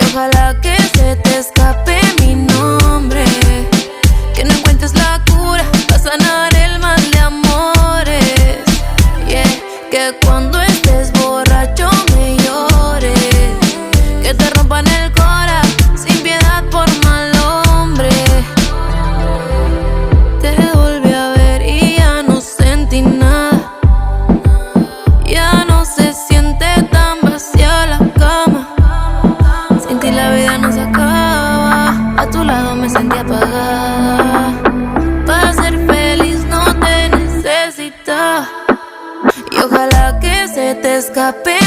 ojalá que se te escape mi nombre, que no encuentres la cura para sanar el mal de amores. Yeah, que cuando estés borracho me llores, que te rompan el cora sin piedad por mal hombre. Te volví a ver y ya no sentí nada, ya no se siente tan vacía la cama. Sin ti la vida no se acaba, a tu lado me sentí apagada. Para ser feliz no te necesitaba, y ojalá que se te escape